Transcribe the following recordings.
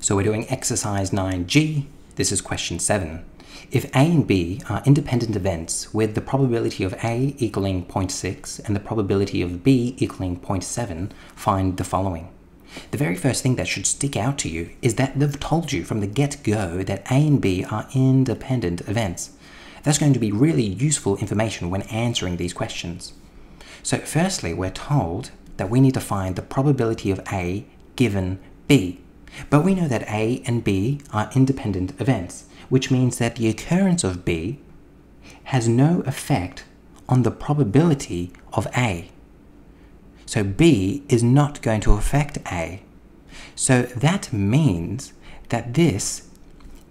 So we're doing exercise 9G. This is question 7. If A and B are independent events with the probability of A equaling 0.6 and the probability of B equaling 0.7, find the following. The very first thing that should stick out to you is that they've told you from the get-go that A and B are independent events. That's going to be really useful information when answering these questions. So firstly, we're told that we need to find the probability of A given B. But we know that A and B are independent events, which means that the occurrence of B has no effect on the probability of A. So B is not going to affect A. So that means that this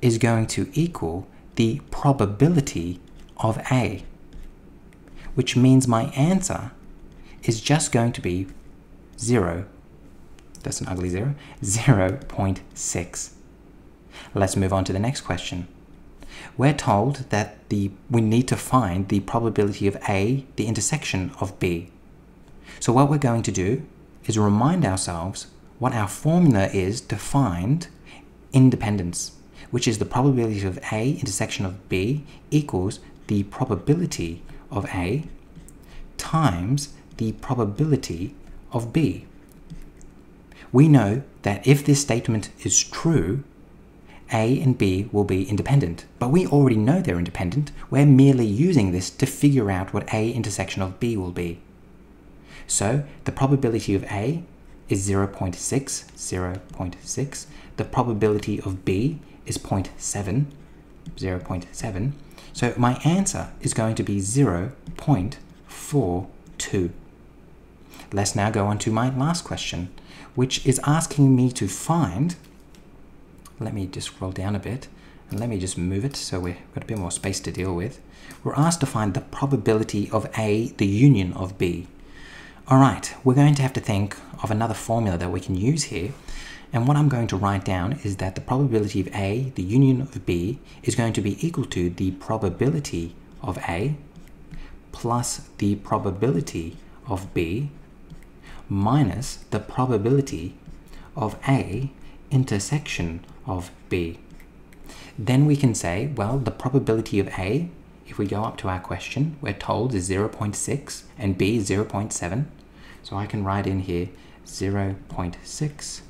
is going to equal the probability of A, which means my answer is just going to be 0. That's an ugly 0. 0.6. Let's move on to the next question. We're told that we need to find the probability of A, the intersection of B. So what we're going to do is remind ourselves what our formula is to find independence, which is the probability of A intersection of B equals the probability of A times the probability of B. We know that if this statement is true, A and B will be independent, but we already know they're independent. We're merely using this to figure out what A intersection of B will be. So the probability of A is 0.6, 0.6. The probability of B is 0.7, 0.7. So my answer is going to be 0.42. Let's now go on to my last question, which is asking me to find, let me just scroll down a bit, and let me just move it so we've got a bit more space to deal with. We're asked to find the probability of A, the union of B. Alright, we're going to have to think of another formula that we can use here, and what I'm going to write down is that the probability of A, the union of B, is going to be equal to the probability of A plus the probability of B minus the probability of A intersection of B. Then we can say, well, the probability of A, if we go up to our question, we're told is 0.6 and B is 0.7. So I can write in here 0.6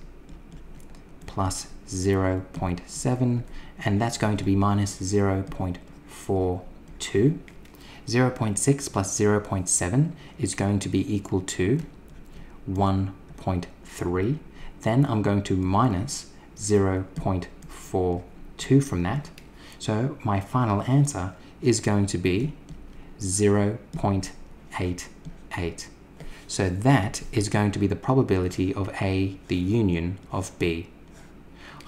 plus 0.7, and that's going to be minus 0.42. 0.6 plus 0.7 is going to be equal to 1.3. Then I'm going to minus 0.42 from that. So my final answer is going to be 0.88. So that is going to be the probability of A, the union of B.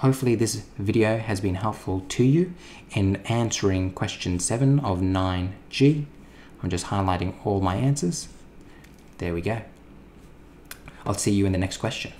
Hopefully this video has been helpful to you in answering question 7 of 9G. I'm just highlighting all my answers. There we go. I'll see you in the next question.